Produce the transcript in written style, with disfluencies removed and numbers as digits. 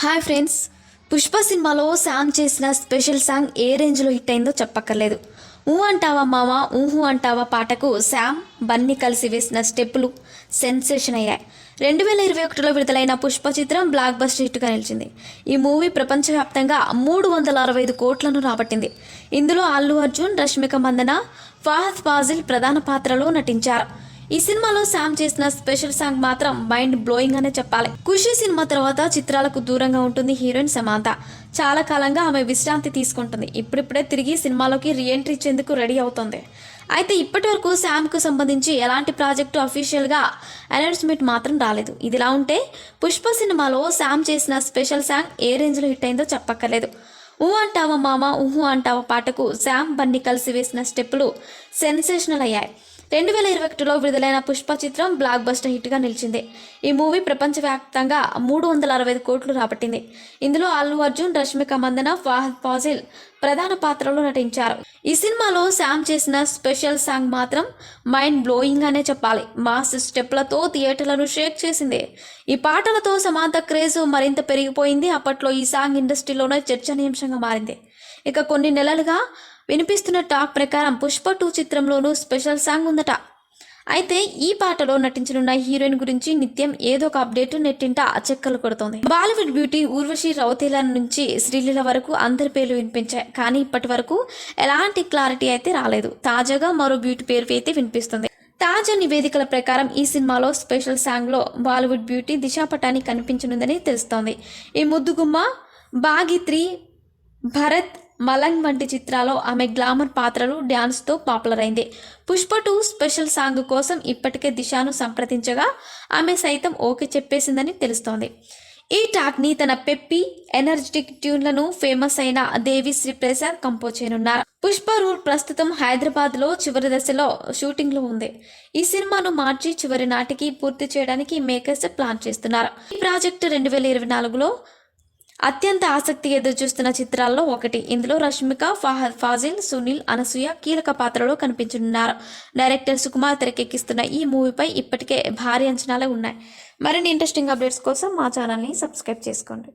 Hi friends, Pushpa సినిమాలో Sam చేసిన special song ఏ రేంజ్లో హిట్ అయిందో చెప్పక్కర్లేదు. ఊ అంటావా మావా ఊహు అంటావా పాటకు శామ్ బన్నీ కలిసి వేసిన స్టెప్పులు సెన్సేషన్ అయ్యాయి. 2021లో విడుదలైన పుష్ప చిత్రం బ్లాక్ బస్టర్ హిట్గా నిలిచింది. ఈ మూవీ ప్రపంచవ్యాప్తంగా 365 కోట్లను రాబట్టింది. ఇందులో అల్లు అర్జున్, రష్మిక మందన, ఫహద్ ఫాజిల్ ప్రధాన పాత్రలో నటించారు. ఈ సినిమాలో శామ్ చేసిన స్పెషల్ సాంగ్ మాత్రం మైండ్ బ్లోయింగ్ అనే చెప్పాలి. ఖుషి సినిమా తర్వాత చిత్రాలకు దూరంగా ఉంటుంది హీరోయిన్ సమాంత. చాలా కాలంగా ఆమె విశ్రాంతి తీసుకుంటుంది. ఇప్పుడిప్పుడే తిరిగి సినిమాలోకి రీఎంట్రీ ఇచ్చేందుకు రెడీ అవుతుంది. అయితే ఇప్పటి వరకు శామ్కు సంబంధించి ఎలాంటి ప్రాజెక్టు అఫీషియల్గా అనౌన్స్మెంట్ మాత్రం రాలేదు. ఇదిలా ఉంటే పుష్ప సినిమాలో శామ్ చేసిన స్పెషల్ సాంగ్ ఏ రేంజ్లో హిట్ అయిందో చెప్పక్కర్లేదు. ఊ అంటావా మామ ఊహు అంటావా పాటకు శామ్ బన్నీ కలిసి వేసిన స్టెప్పులు సెన్సేషనల్ అయ్యాయి. 2021లో విడుదలైన పుష్ప చిత్రం బ్లాక్ బస్టర్ హిట్గా నిలిచింది. ఈ మూవీ ప్రపంచవ్యాప్తంగా 365 కోట్లు రాబట్టింది. ఇందులో అల్లు అర్జున్, రష్మిక మందన, ఫహద్ ఫాజిల్ ప్రధాన పాత్రలో నటించారు. ఈ సినిమాలో శామ్ చేసిన స్పెషల్ సాంగ్ మాత్రం మైండ్ బ్లోయింగ్ అనే చెప్పాలి. మాస్ స్టెప్లతో థియేటర్లను షేక్ చేసింది. ఈ పాటలతో సమాంత క్రేజ్ మరింత పెరిగిపోయింది. అప్పట్లో ఈ సాంగ్ ఇండస్ట్రీలోనే చర్చనీయాంశంగా మారింది. ఇక కొన్ని నెలలుగా వినిపిస్తున్న టాక్ ప్రకారం పుష్ప 2 చిత్రంలోనూ స్పెషల్ సాంగ్ ఉందట. అయితే ఈ పాటలో నటించనున్న హీరోయిన్ గురించి నిత్యం ఏదో ఒక అప్డేట్ నెట్టింట చెక్కలు కొడుతోంది. బాలీవుడ్ బ్యూటీ ఊర్వశి రౌతేలా నుంచి శ్రీలీల వరకు అందరి పేర్లు వినిపించాయి. కానీ ఇప్పటి వరకు ఎలాంటి క్లారిటీ అయితే రాలేదు. తాజాగా మరో బ్యూటీ పేరు అయితే వినిపిస్తుంది. తాజా నివేదికల ప్రకారం ఈ సినిమాలో స్పెషల్ సాంగ్లో బాలీవుడ్ బ్యూటీ దిశా పటాని కనిపించనుందని తెలుస్తోంది. ఈ ముద్దుగుమ్మ బాగి 3, భరత్, మలంగ్ వంటి చిత్రాల్లో ఆమె గ్లామర్ పాత్రలు, డ్యాన్స్తో పాపులర్ అయింది. పుష్ప 2 స్పెషల్ సాంగ్ కోసం ఇప్పటికే దిశాను సంప్రదించగా ఆమె సైతం ఓకే చెప్పేసిందని తెలుస్తోంది. ఈ టాక్ని తన పెప్పి ఎనర్జెటిక్ ట్యూన్లను ఫేమస్ అయిన దేవి శ్రీ ప్రసాద్ కంపోజ్ చేయనున్నారు. పుష్ప రూల్ ప్రస్తుతం హైదరాబాద్లో చివరి దశలో షూటింగ్లో ఉంది. ఈ సినిమాను మార్చి చివరి నాటికి పూర్తి చేయడానికి మేకర్స్ ప్లాన్ చేస్తున్నారు. ఈ ప్రాజెక్టు 2024లో అత్యంత ఆసక్తి ఎదురుచూస్తున్న చిత్రాల్లో ఒకటి. ఇందులో రష్మిక, ఫహద్ ఫాజిల్, సునీల్, అనసూయ కీలక పాత్రలో కనిపించనున్నారు. డైరెక్టర్ సుకుమార్ తెరకెక్కిస్తున్న ఈ మూవీపై ఇప్పటికే భారీ అంచనాలే ఉన్నాయి. మరిన్ని ఇంట్రెస్టింగ్ అప్డేట్స్ కోసం మా ఛానల్ని సబ్స్క్రైబ్ చేసుకోండి.